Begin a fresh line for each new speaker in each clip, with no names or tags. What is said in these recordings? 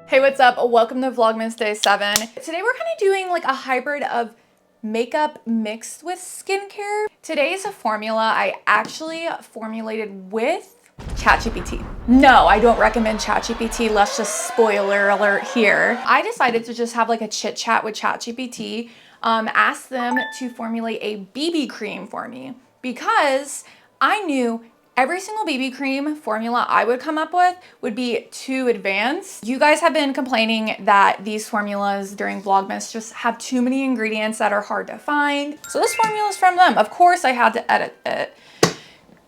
Hey, what's up? Welcome to Vlogmas Day 7. Today we're kind of doing like a hybrid of makeup mixed with skincare. Today's formula I actually formulated with ChatGPT. No, I don't recommend ChatGPT. Let's just spoiler alert here. I decided to just have like a chit chat with ChatGPT, ask them to formulate a BB cream for me because I knew every single BB cream formula I would come up with would be too advanced. You guys have been complaining that these formulas during Vlogmas just have too many ingredients that are hard to find. So this formula is from them. Of course I had to edit it.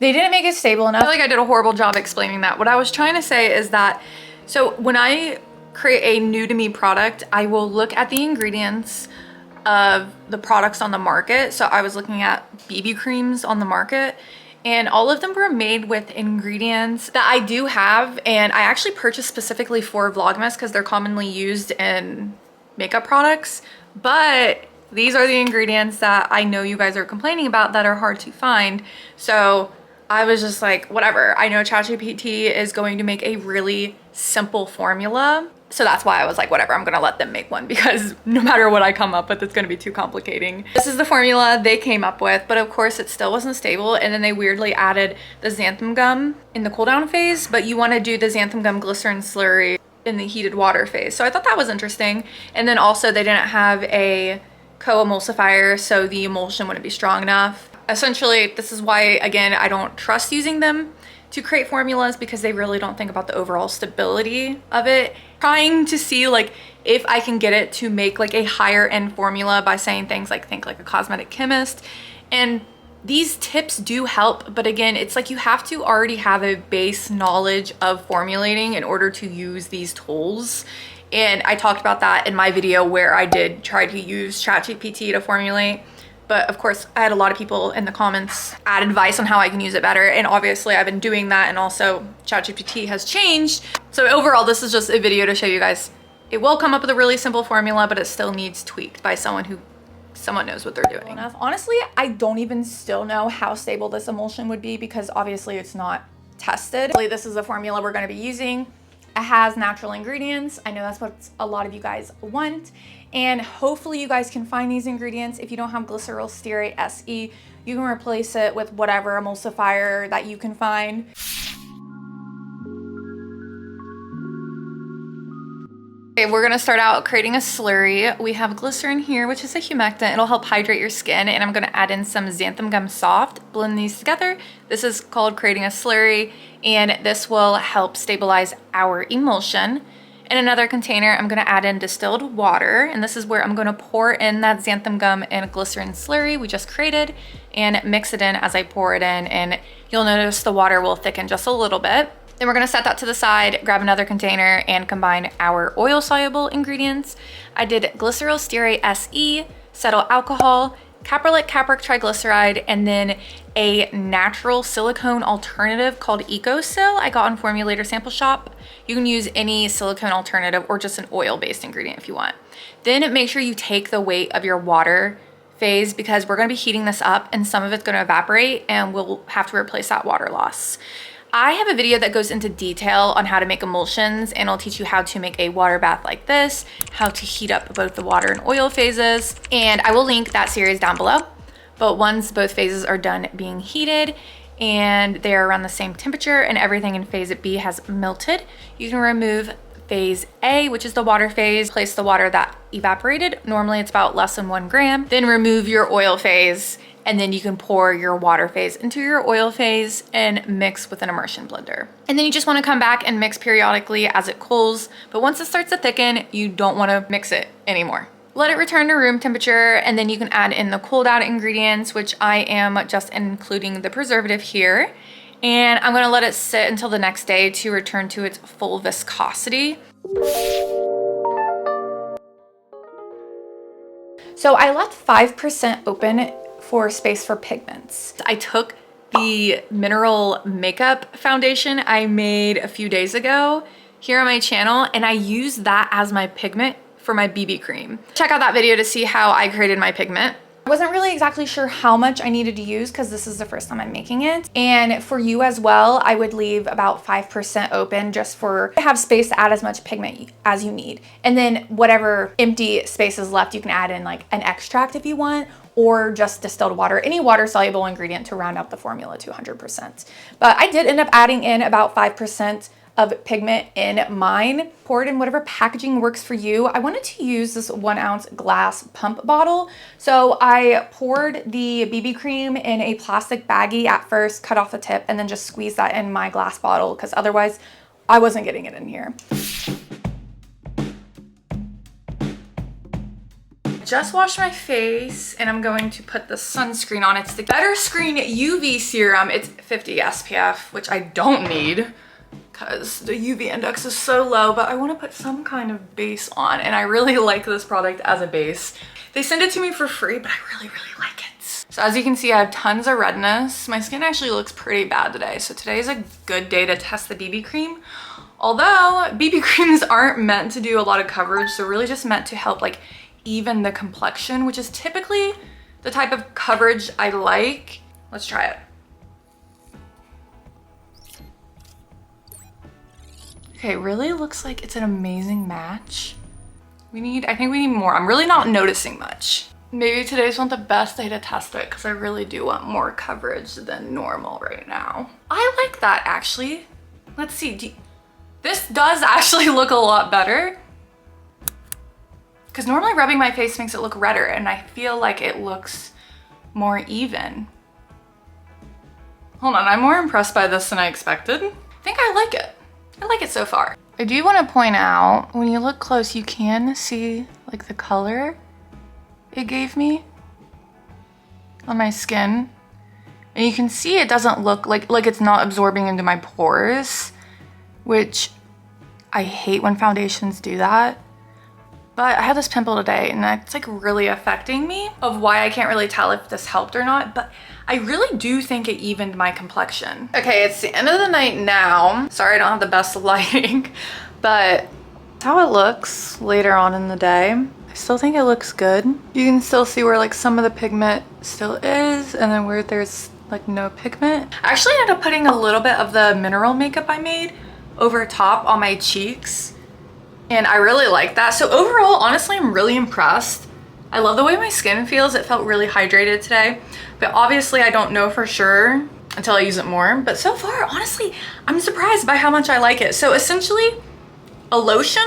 They didn't make it stable enough. I feel like I did a horrible job explaining that. What I was trying to say is that, so when I create a new to me product, I will look at the ingredients of the products on the market. So I was looking at BB creams on the market, and all of them were made with ingredients that I do have, and I actually purchased specifically for Vlogmas because they're commonly used in makeup products. But these are the ingredients that I know you guys are complaining about that are hard to find. So I was just like, whatever. I know ChatGPT is going to make a really simple formula. So that's why I was like, whatever, I'm gonna let them make one because no matter what I come up with, it's gonna be too complicating. This is the formula they came up with, but of course it still wasn't stable. And then they weirdly added the xanthan gum in the cool down phase, but you wanna do the xanthan gum glycerin slurry in the heated water phase. So I thought that was interesting. And then also they didn't have a co-emulsifier, so the emulsion wouldn't be strong enough. Essentially, this is why, again, I don't trust using them to create formulas because they really don't think about the overall stability of it. Trying to see like if I can get it to make like a higher end formula by saying things like think like a cosmetic chemist. And these tips do help, but again, it's like you have to already have a base knowledge of formulating in order to use these tools. And I talked about that in my video where I did try to use ChatGPT to formulate. But of course, I had a lot of people in the comments add advice on how I can use it better. And obviously I've been doing that, and also ChatGPT has changed. So overall, this is just a video to show you guys it will come up with a really simple formula, but it still needs tweaked by someone who knows what they're doing. Honestly, I don't even still know how stable this emulsion would be because obviously it's not tested. This is the formula we're gonna be using. It has natural ingredients. I know that's what a lot of you guys want. And hopefully you guys can find these ingredients. If you don't have Glyceryl Stearate SE, you can replace it with whatever emulsifier that you can find. Okay, we're gonna start out creating a slurry. We have glycerin here, which is a humectant. It'll help hydrate your skin, and I'm gonna add in some xanthan gum soft, blend these together. This is called creating a slurry, and this will help stabilize our emulsion. In another container, I'm gonna add in distilled water, and this is where I'm gonna pour in that xanthan gum and glycerin slurry we just created and mix it in as I pour it in, and you'll notice the water will thicken just a little bit. Then we're gonna set that to the side, grab another container, and combine our oil-soluble ingredients. I did Glyceryl Stearate SE, Cetyl alcohol, Caprylic Capric triglyceride, and then a natural silicone alternative called EcoSil I got on Formulator Sample Shop. You can use any silicone alternative or just an oil-based ingredient if you want. Then make sure you take the weight of your water phase because we're gonna be heating this up and some of it's gonna evaporate and we'll have to replace that water loss. I have a video that goes into detail on how to make emulsions, and I'll teach you how to make a water bath like this, how to heat up both the water and oil phases, and I will link that series down below. But once both phases are done being heated and they're around the same temperature and everything in phase B has melted, you can remove phase A, which is the water phase, place the water that evaporated. Normally it's about less than 1 gram. Then remove your oil phase, and then you can pour your water phase into your oil phase and mix with an immersion blender. And then you just wanna come back and mix periodically as it cools. But once it starts to thicken, you don't wanna mix it anymore. Let it return to room temperature, and then you can add in the cool down ingredients, which I am just including the preservative here. And I'm gonna let it sit until the next day to return to its full viscosity. So I left 5% open for space for pigments. I took the mineral makeup foundation I made a few days ago here on my channel, and I used that as my pigment for my BB cream. Check out that video to see how I created my pigment. Wasn't really exactly sure how much I needed to use because this is the first time I'm making it. And for you as well, I would leave about 5% open just to have space to add as much pigment as you need. And then whatever empty space is left, you can add in like an extract if you want, or just distilled water, any water soluble ingredient to round out the formula to 100%. But I did end up adding in about 5% of pigment in mine. Pour it in whatever packaging works for you. I wanted to use this 1 ounce glass pump bottle. So I poured the BB cream in a plastic baggie at first, cut off the tip, and then just squeezed that in my glass bottle because otherwise I wasn't getting it in here. Just washed my face and I'm going to put the sunscreen on. It's the Better Screen UV serum. It's 50 SPF, which I don't need because the UV index is so low, but I want to put some kind of base on, and I really like this product as a base. They send it to me for free, but I really, really like it. So as you can see, I have tons of redness. My skin actually looks pretty bad today, so today is a good day to test the BB cream. Although BB creams aren't meant to do a lot of coverage, they're really just meant to help like even the complexion, which is typically the type of coverage I like. Let's try it. Okay, it really looks like it's an amazing match. I think we need more. I'm really not noticing much. Maybe today's not the best day to test it because I really do want more coverage than normal right now. I like that actually. Let's see, this does actually look a lot better. Because normally rubbing my face makes it look redder, and I feel like it looks more even. Hold on, I'm more impressed by this than I expected. I think I like it. I like it so far. I do want to point out, when you look close, you can see like the color it gave me on my skin. And you can see it doesn't look like it's not absorbing into my pores, which I hate when foundations do that. But I had this pimple today and that's like really affecting me, of why I can't really tell if this helped or not, but I really do think it evened my complexion. Okay, it's the end of the night now. Sorry I don't have the best lighting, but that's how it looks later on in the day. I still think it looks good. You can still see where like some of the pigment still is, and then where there's like no pigment. I actually ended up putting a little bit of the mineral makeup I made over top on my cheeks, and I really like that. So overall, honestly, I'm really impressed. I love the way my skin feels. It felt really hydrated today, but obviously I don't know for sure until I use it more. But so far, honestly, I'm surprised by how much I like it. So essentially a lotion,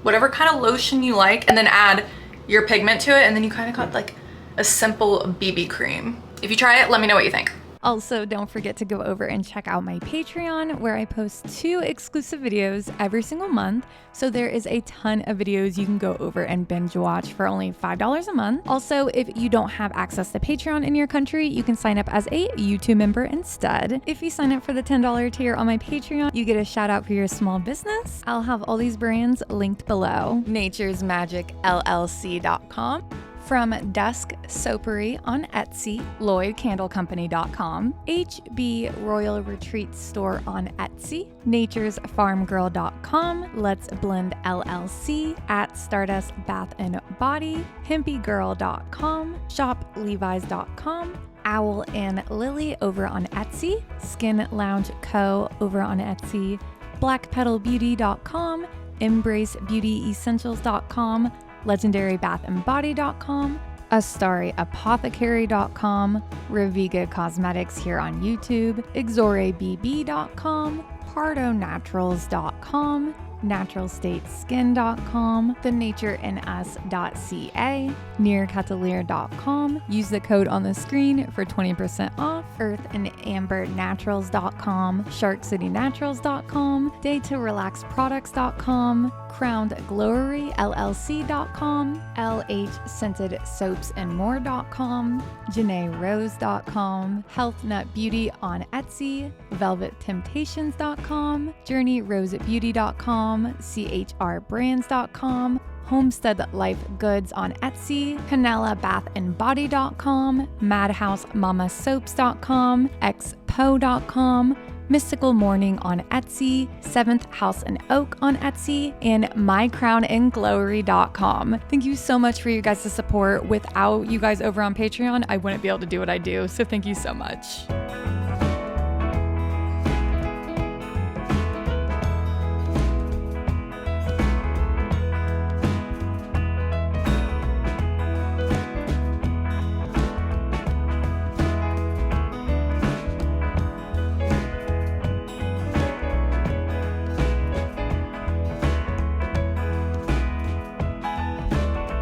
whatever kind of lotion you like, and then add your pigment to it, and then you kind of got like a simple BB cream. If you try it, let me know what you think.
Also, don't forget to go over and check out my Patreon, where I post 2 exclusive videos every single month. So there is a ton of videos you can go over and binge watch for only $5 a month. Also, if you don't have access to Patreon in your country, you can sign up as a YouTube member instead. If you sign up for the $10 tier on my Patreon, you get a shout out for your small business. I'll have all these brands linked below. naturesmagicllc.com. From Dusk Soapery on Etsy, LloydCandleCompany.com, HB Royal Retreat Store on Etsy, NaturesFarmGirl.com, Let's Blend LLC, at Stardust Bath and Body, HempyGirl.com, ShopLevi's.com, Owl and Lily over on Etsy, Skin Lounge Co. over on Etsy, BlackPetalBeauty.com, EmbraceBeautyEssentials.com, LegendaryBathandBody.com, AstariApothecary.com, Reviga Cosmetics here on YouTube, XoreBB.com, PardoNaturals.com, NaturalStateSkin.com, TheNatureInUs.ca, NearCatalier.com. Use the code on the screen for 20% off. EarthandAmberNaturals.com, SharkCityNaturals.com, DayToRelaxProducts.com, CrownedGloryLLC.com, LH Scented Soaps and More.com, JanaeRose.com, Health Nut Beauty on Etsy, VelvetTemptations.com, JourneyRoseBeauty.com, CHRBrands.com, Homestead Life Goods on Etsy, CanellaBathandBody.com, MadhouseMamaSoaps.com, Expo.com, Mystical Morning on Etsy, 7th House and Oak on Etsy, and mycrownandglowery.com. Thank you so much for you guys' support. Without you guys over on Patreon, I wouldn't be able to do what I do, so thank you so much.